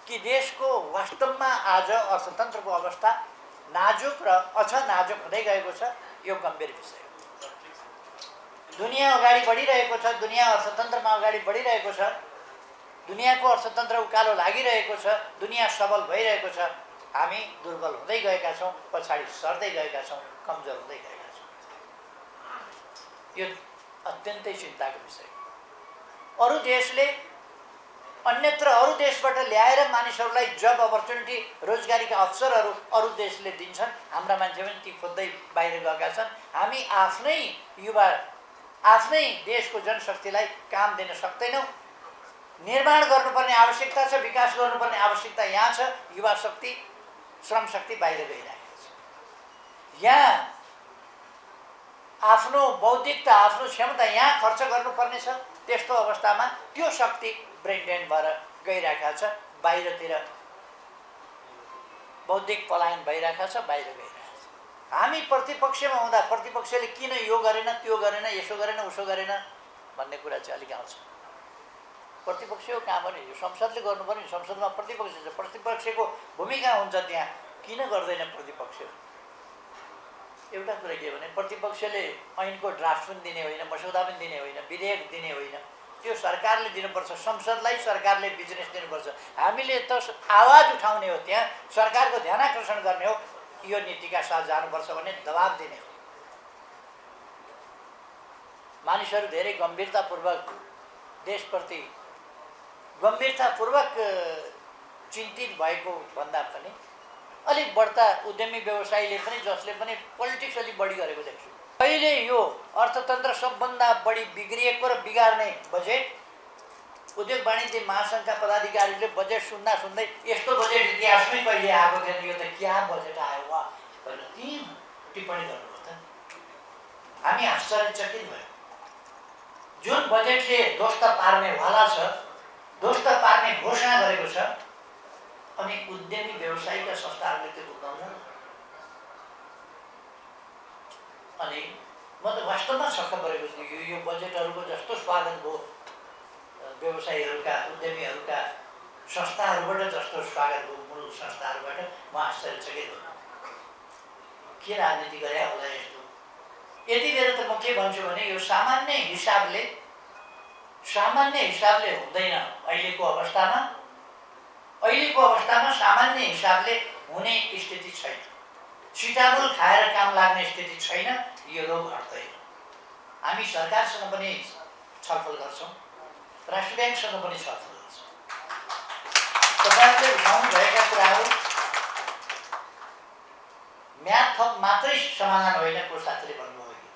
कि देशको वास्तवमा आज अर्थतन्त्रको अवस्था नाजुक र अझ नाजुक हुँदै गएको छ। यो गम्भीर विषय हो। दुनियाँ अगाडि बढिरहेको छ, दुनियाँ अर्थतन्त्रमा अगाडि बढिरहेको छ, दुनियाँको अर्थतन्त्र उकालो लागिरहेको छ, दुनियाँ सबल भइरहेको छ। हामी दुर्बल हुँदै गएका छौँ, पछाडि सर्दै गएका छौँ, कमजोर हुँदै गएका छौँ। यो अत्यन्तै चिन्ताको विषय हो। अरू देशले अन्यत्र अरू देशबाट ल्याएर मानिसहरूलाई जब अपर्च्युनिटी, रोजगारीका अवसरहरू अरू देशले दिन्छन्। हाम्रा मान्छे पनि ती खोज्दै बाहिर गएका छन्। हामी आफ्नै युवा, आफ्नै देशको जनशक्तिलाई काम दिन सक्दैनौँ। निर्माण गर्नुपर्ने आवश्यकता छ, विकास गर्नुपर्ने आवश्यकता यहाँ छ। युवा शक्ति, श्रम शक्ति बाहिर गइरहेको छ। यहाँ आफ्नो बौद्धिकता, आफ्नो क्षमता यहाँ खर्च गर्नुपर्ने छ। त्यस्तो अवस्थामा त्यो शक्ति ब्रेन ड्रेन भएर गइरहेको छ, बाहिरतिर बौद्धिक पलायन भइरहेको छ, बाहिर गइरहेको छ। हामी प्रतिपक्षमा हुँदा प्रतिपक्षले किन यो गरेन, त्यो गरेन, यसो गरेन, उसो गरेन भन्ने कुरा चाहिँ अलिक आउँछ। प्रतिपक्षको काम हो नि, यो संसदले गर्नुपर्ने। संसदमा प्रतिपक्ष छ, प्रतिपक्षको भूमिका हुन्छ। त्यहाँ किन गर्दैन प्रतिपक्ष? एउटा कुरा के भने प्रतिपक्षले ऐनको ड्राफ्ट पनि दिने होइन, मसौदा पनि दिने होइन, विधेयक दिने होइन। त्यो सरकारले दिनुपर्छ। संसदलाई सरकारले बिजनेस दिनुपर्छ। हामीले त आवाज उठाउने हो, त्यहाँ सरकारको ध्यानाकर्षण गर्ने हो, यो नीतिका साथ जानुपर्छ भन्ने दबाब दिने हो। मानिसहरू धेरै गम्भीरतापूर्वक देशप्रति गम्भीरतापूर्वक चिन्तित भएको भन्दा पनि अलिक बढ्ता उद्यमी व्यवसायीले पनि, जसले पनि पोलिटिक्स अलिक बढी गरेको देख्छु। अहिले यो अर्थतन्त्र सबभन्दा बढी बिग्रिएको र बिगार्ने बजेट, उद्योग वाणिज्य महासङ्घका पदाधिकारीले बजेट सुन्दा सुन्दै यस्तो बजेट इतिहासमै कहिले आएको थिएन, यो त क्या बजेट आयो वा भनेर ती टिप्पणी गर्नुभयो त। हामी आश्चर्यचकित भयौँ। जुन बजेटले ध्वस्त पार्ने वाला छ, ध्वस्त पार्ने घोषणा गरेको छ, अनि उद्यमी व्यवसायिका संस्थाहरूले त्यो उठाउँदैन। अनि म त वास्तवमा छक्क परेको छु। यो बजेटहरूको जस्तो स्वागत भयो व्यवसायीहरूका, उद्यमीहरूका संस्थाहरूबाट जस्तो स्वागत भयो मूल संस्थाहरूबाट, म आश्चर्यचकित भएँ। के राजनीति गरे होला यस्तो? यति बेर त म के भन्छु भने यो सामान्य हिसाबले हुँदैन। अहिलेको अवस्थामा सामान्य हिसाबले हुने स्थिति छैन। सिटाबुल खाएर काम लाग्ने स्थिति छैन। यो रोग हट्दैन। हामी सरकारसँग पनि छलफल गर्छौँ, राष्ट्र ब्याङ्कसँग पनि छलफल गर्छौँ। तपाईँहरूले उठाउनु भएका कुराहरू म्याद थप मात्रै समाधान होइन। को साथीले भन्नुभयो कि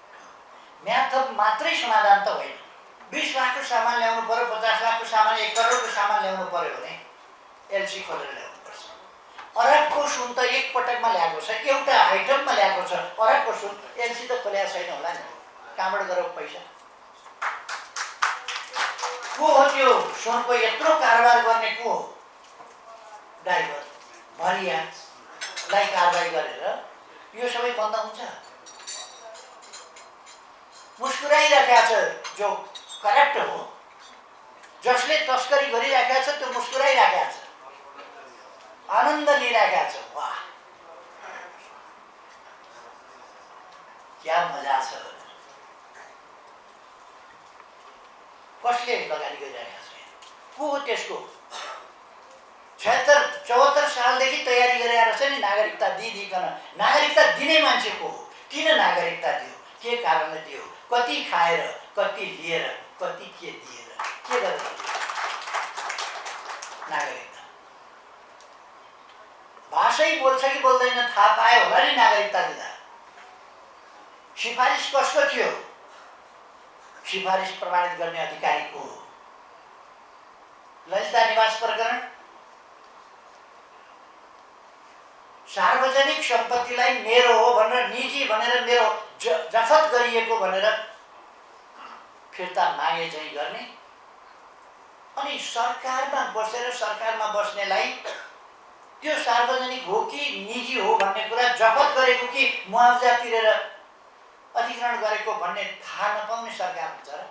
म्याद थप मात्रै समाधान त होइन। 20 लाखको सामान ल्याउनु पर्यो, 50 लाखको सामान, 1 करोडको सामान ल्याउनु पर्यो भने एलसी खोलेर ल्याउनुपर्छ। अरबको सुन त एक पटकमा ल्याएको छ, एउटा आइटममा ल्याएको छ। अरबको सुन एलसी त खोलेको छैन होला नि, कहाँबाट गयो पैसा? को हो त्यो सुनको यत्रो कारोबार गर्ने? को हो? ड्राइभर भरियालाई कारबाही गरेर यो सबै बन्द हुन्छ। मुस्कुराइरहेका छ जो करप्ट हो, जसले तस्करी गरिरहेका छ, त्यो मुस्कुराइरहेका छ, आनन्द लिइरहेका छ। वाह, क्या मजा छ। कसले लगानी गरिरहेका छ? को हो त्यसको? 74 सालदेखि तयारी गरेर छ नि नागरिकता दिइकन। नागरिकता दिने मान्छे को हो? किन नागरिकता दियो? के कारणले दियो? कति खाएर, कति लिएर, कति के दिएर, के गरेर नागरिकता? भाषै बोल्छ कि बोल्दैन थाहा पायो होला नि नागरिकता दिँदा। सिफारिस कसको थियो? सिफारिस प्रमाणित गर्ने अधिकारी को हो? ललिता निवास प्रकरण, सार्वजनिक सम्पत्तिलाई मेरो हो भनेर, निजी भनेर, मेरो जफत गरिएको भनेर फिर्ता मागे चाहिँ गर्ने, अनि सरकारमा बसेर सरकारमा बस्नेलाई त्यो सार्वजनिक हो कि निजी हो भन्ने कुरा, जफत गरेको कि मुआवजा तिरेर अधिग्रहण गरेको भन्ने थाहा नपाउने सरकार हुन्छ र?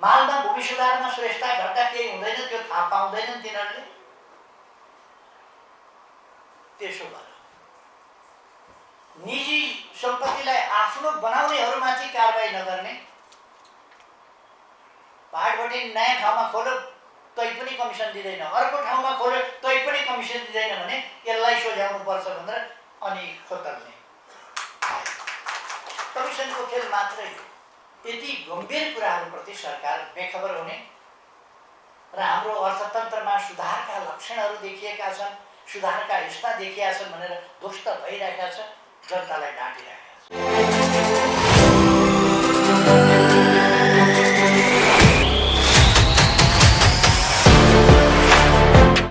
मालमा भूमि सुधारमा श्रेष्ठ घट्टा केही हुँदैन त्यो थाहा पाउँदैनन् तिनीहरूले। त्यसो भएर निजी सम्पत्तिलाई आफ्नो बनाउनेहरूमाथि कारबाही नगर्ने, पहाडबटी नयाँ ठाउँमा खोल्यो तै पनि कमिसन दिँदैन, अर्को ठाउँमा खोल्यो तै पनि कमिसन दिँदैन भने यसलाई सोझ्याउनु पर्छ भनेर अनि खोतल्ने कमिसनको खेल मात्रै। यति गम्भीर कुराहरूप्रति सरकार बेखबर हुने र हाम्रो अर्थतन्त्रमा सुधारका लक्षणहरू देखिएका छन्, सुधारका हिस्सा देखिएका छन् भनेर ध्वस्त भइरहेका छ, जनतालाई डाँटिरहेका छ।